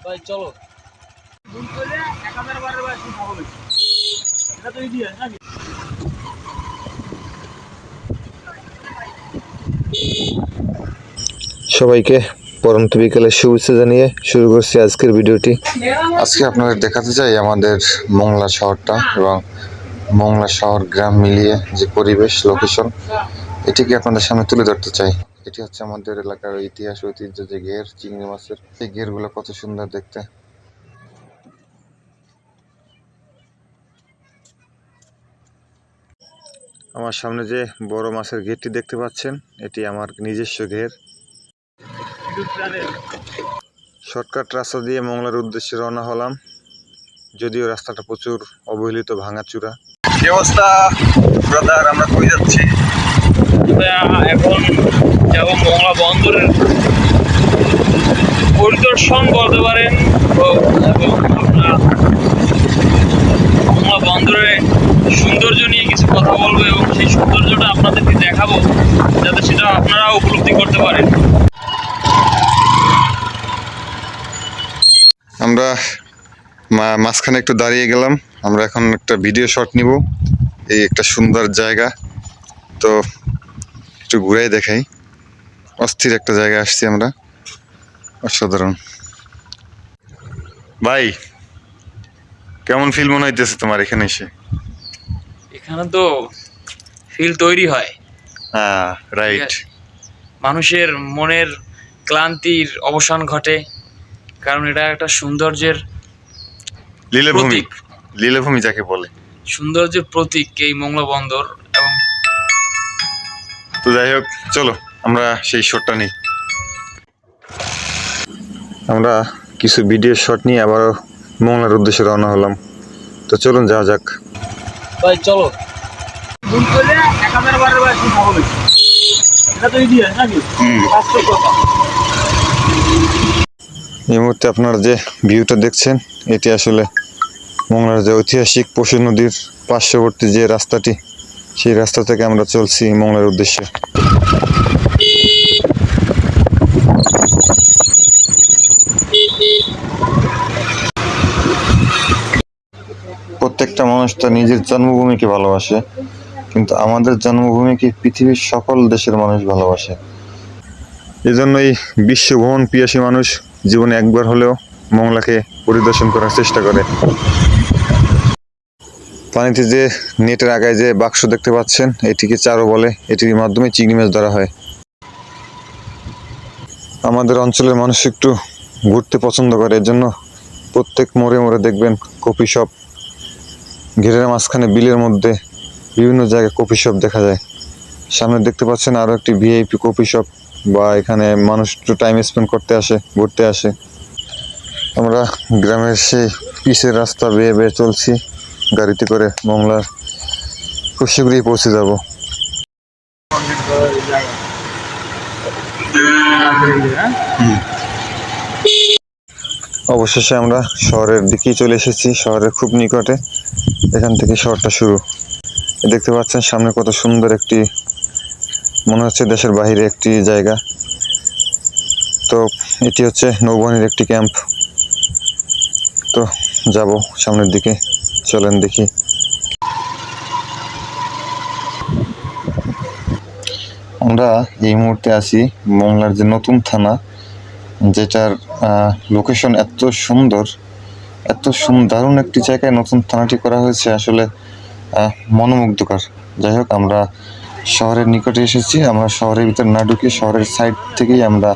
ভাই চলো ভুল করে 1000 বারের বার কি হবে এটা তো ইজি নাকি। সবাইকে পরন্ত বিকেলের শুভেচ্ছা জানিয়ে শুরু করছি আজকের ভিডিওটি। আজকে আপনাদের দেখাতে চাই আমাদের মংলা শহরটা এবং মংলা শহর গ্রাম মিলিয়ে যে পরিবেশ লোকেশন, এটিকে আপনাদের সামনে তুলে ধরতে চাই। এটি হচ্ছে আমাদের এলাকার ইতিহাস ঐতিহ্য যে ঘের, চিংড়ি মাছের এই ঘেরগুলো কত সুন্দর দেখতে। আমার সামনে যে বড় মাছের ঘেরটি দেখতে পাচ্ছেন, এটি আমার নিজস্ব ঘের। শর্টকাট রাস্তা দিয়ে মংলার উদ্দেশ্যে রওনা হলাম, যদিও রাস্তাটা প্রচুর অবহেলিত, ভাঙাচুরা। কি অবস্থা ব্রাদার, আমরা কই যাচ্ছি? এখন যাব মংলা বন্দরের পরিদর্শন বলতে পারেন, এবং আপনার মংলা বন্দরে সৌন্দর্য নিয়ে কিছু কথা বলবো এবং সেই সৌন্দর্যটা আপনাদেরকে দেখাবো যাতে সেটা আপনারা উপলব্ধি করতে পারেন। আমরা মাঝখানে একটু দাঁড়িয়ে গেলাম, আমরা এখন একটা ভিডিও শট নিব। এই একটা সুন্দর জায়গা, তো একটু ঘুরে দেখাই। অস্থির একটা জায়গায় আসছি আমরা, অসাধারণ। ভাই কেমন ফিল মনে হইতেছে তোমার এখানে এসে? এখানে তো ফিল তৈরি হয়, হ্যাঁ রাইট। মানুষের মনের ক্লান্তির অবসান ঘটে, কারণ এটা একটা সৌন্দর্যের লীলাভূমি, প্রতীক। লীলাভূমি যাকে বলে, সৌন্দর্যের প্রতীক এই মংলা বন্দর। এবং তো যাই হোক, চলো আমরা সেই শটটা নিই। আমরা কিছু ভিডিও শট নিয়ে আবারও মংলার উদ্দেশ্যে রওনা হলাম, তো চলুন যাওয়া যাক। ভাই চলো ভুল করে 1000 বারের বার কি হবে এটা তো ইজি নাকি, বাস্তব কথা। এই মুহূর্তে আপনারা যে ভিউটা দেখছেন, এটি আসলে মংলার যে ঐতিহাসিক পশু নদীর পার্শ্ববর্তী যে রাস্তাটি, সেই রাস্তা থেকে আমরা চলছি মংলার উদ্দেশ্যে। প্রত্যেকটা মানুষ তার নিজের জন্মভূমিকে ভালোবাসে, কিন্তু আমাদের জন্মভূমিকে পৃথিবীর সকল দেশের মানুষ ভালোবাসে। এজন্যই বিশ্বভ্রমণ পিয়াসী মানুষ জীবনে একবার হলেও মংলাকে পরিদর্শন করার চেষ্টা করে। পানিতে যে নেটের আগায় যে বাক্স দেখতে পাচ্ছেন, এটিকে চারো বলে। এটির মাধ্যমে চিংড়ি মাছ ধরা হয়। আমাদের অঞ্চলের মানুষ একটু ঘুরতে পছন্দ করে, এর জন্য প্রত্যেক মোড়ে মোড়ে দেখবেন কফি শপ। ঘেরের মাঝখানে বিলের মধ্যে বিভিন্ন জায়গায় কফি শপ দেখা যায়। সামনে দেখতে পাচ্ছেন আরও একটি ভিআইপি কফি শপ, বা এখানে মানুষ একটু টাইম স্পেন্ড করতে আসে, ঘুরতে আসে। আমরা গ্রামের সেই পিচের রাস্তা বেয়ে বেয়ে চলছি গাড়িতে করে, মংলার খুব শীঘ্রই পৌঁছে যাব। অবশেষে আমরা শহরের দিকেই চলে এসেছি, শহরের খুব নিকটে। এখান থেকে শহরটা শুরু। দেখতে পাচ্ছেন সামনে কত সুন্দর একটি, মনে হচ্ছে দেশের বাইরে একটি জায়গা। তো এটি হচ্ছে নৌবাহিনীর একটি ক্যাম্প। তো যাব সামনের দিকে, চলেন দেখি। আমরা এই মুহূর্তে আছি মংলার যে নতুন থানা, যেটার লোকেশন এত সুন্দর, এত দারুণ একটি জায়গায় নতুন থানাটি করা হয়েছে, আসলে মনোমুগ্ধকর। যাই হোক, আমরা শহরের নিকটে এসেছি। আমরা শহরের ভিতর না ঢুকে শহরের সাইড থেকেই আমরা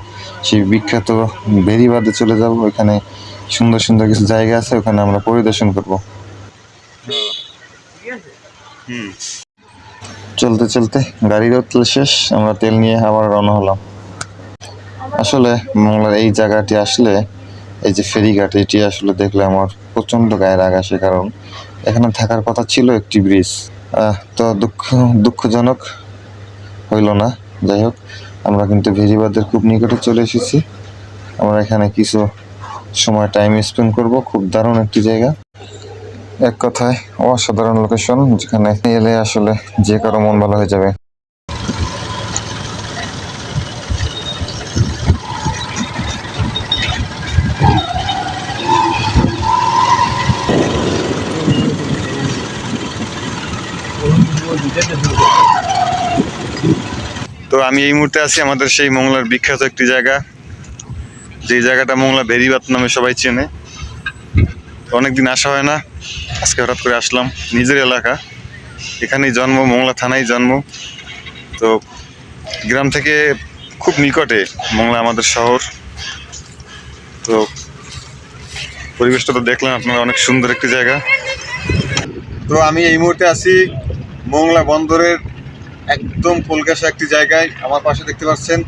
সেই বিখ্যাত বেড়িবাঁধে চলে যাব। ওইখানে সুন্দর সুন্দর কিছু জায়গা আছে, ওখানে আমরা পরিদর্শন করব। চলতে চলতে গাড়িরও তেল শেষ, আমরা তেল নিয়ে আবার রওনা হলাম। আসলে মংলার এই জায়গাটি আসলে, এই যে ফেরিঘাট, এটি আসলে দেখলে আমার প্রচণ্ড গায়ে রাগ আসে, কারণ এখানে থাকার কথা ছিল একটি ব্রিজ। তো দুঃখজনক হইল না। যাই হোক, আমরা কিন্তু বেড়িবাঁধের খুব নিকটে চলে এসেছি। আমরা এখানে কিছু সময় টাইম স্পেন্ড করব। খুব দারুণ একটি জায়গা, এক কথায় অসাধারণ লোকেশন, যেখানে এলে আসলে যে কারো মন ভালো হয়ে যাবে। যেতে শুরু করো। তো আমি এই মুহূর্তে আছি আমাদের সেই মোংলার বিখ্যাত একটি জায়গা, যেই জায়গাটা মোংলা বেরিবাত নামে সবাই চেনে। অনেকদিন আসা হয় না, আজকে হঠাৎ করে আসলাম। নিজের এলাকা, এখানেই জন্ম, মোংলা থানায় জন্ম। তো গ্রাম থেকে খুব নিকটে মোংলা আমাদের শহর। তো পরিবেশটা তো দেখলেন আপনারা, অনেক সুন্দর একটি জায়গা। তো আমি এই মুহূর্তে আছি মোংলা বন্দরের একদম কলকাতা একটি জায়গায়। আমার পাশে দেখতে পাচ্ছেন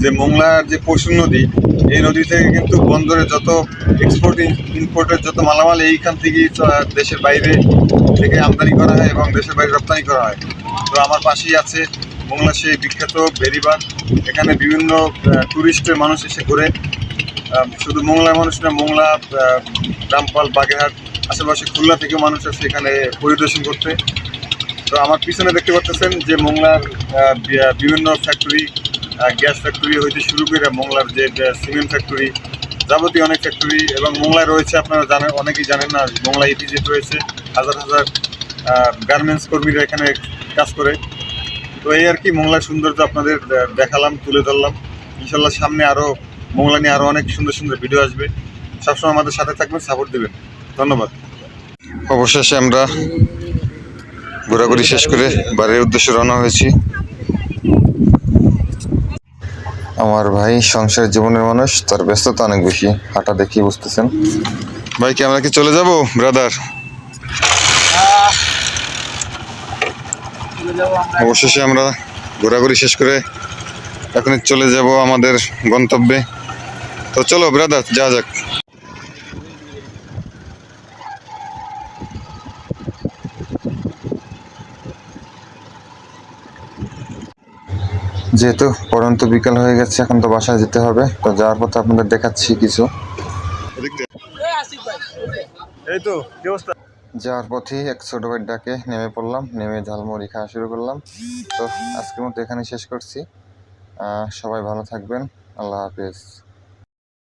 যে মোংলার যে পশুর নদী, এই নদী থেকে কিন্তু বন্দরের যত এক্সপোর্ট ইম্পোর্টের যত মালামাল এইখান থেকেই দেশের বাইরে থেকে আমদানি করা হয় এবং দেশের বাইরে রপ্তানি করা হয়। তো আমার পাশেই আছে মোংলা সেই বিখ্যাত বেড়িবাঁধ। এখানে বিভিন্ন টুরিস্টের মানুষ এসে ঘুরে। শুধু মোংলার মানুষ না, মোংলা, রামপাল, বাগেরহাট, আশেপাশে খুলনা থেকেও মানুষ আসে এখানে পরিদর্শন করতে। তো আমার পিছনে দেখতে পাচ্ছেন যে মোংলার বিভিন্ন ফ্যাক্টরি, গ্যাস ফ্যাক্টরি হইতে শুরু করে মোংলার যে সিমেন্ট ফ্যাক্টরি, যাবতীয় অনেক ফ্যাক্টরি। এবং মোংলায় রয়েছে, আপনারা জানেন, অনেকেই জানেন না, মোংলা ইপিজেড রয়েছে, হাজার হাজার গার্মেন্টস কর্মীরা এখানে কাজ করে। তো এই আর কি মোংলার সৌন্দর্য আপনাদের দেখালাম, তুলে ধরলাম। ইনশাল্লাহ সামনে আরও মোংলা নিয়ে আরও অনেক সুন্দর সুন্দর ভিডিও আসবে। সবসময় আমাদের সাথে থাকবেন, সাপোর্ট দেবেন। ধন্যবাদ। অবশেষে আমরা ঘোরাঘুরি শেষ করে বাড়ির উদ্দেশ্যে রওনা হয়েছি। আমার ভাই সংসার জীবনের মানুষ, তার ব্যস্ততা অনেক বেশি, হাঁটা দেখি বুঝতেছেন। ভাই কি আমরা কি চলে যাব ব্রাদার? চলে যাবো আমরা। অবশেষে আমরা ঘোরাঘুরি শেষ করে এখন চলে যাব আমাদের গন্তব্যে। তো চলো ব্রাদার, যাওয়া যাক। যেহেতু পড়ন্ত বিকাল হয়ে গেছে, এখন তো বাসায় যেতে হবে। তো যাওয়ার পথে আপনাদের দেখাচ্ছি কিছু। এই তো কি অবস্থা? যাওয়ার পথেই এক ছোট ভাই ডাকে নেমে পড়লাম, নেমে ঝালমুড়ি খাওয়া শুরু করলাম। তো আজকের মতো এখানে শেষ করছি। সবাই ভালো থাকবেন, আল্লাহ হাফেজ।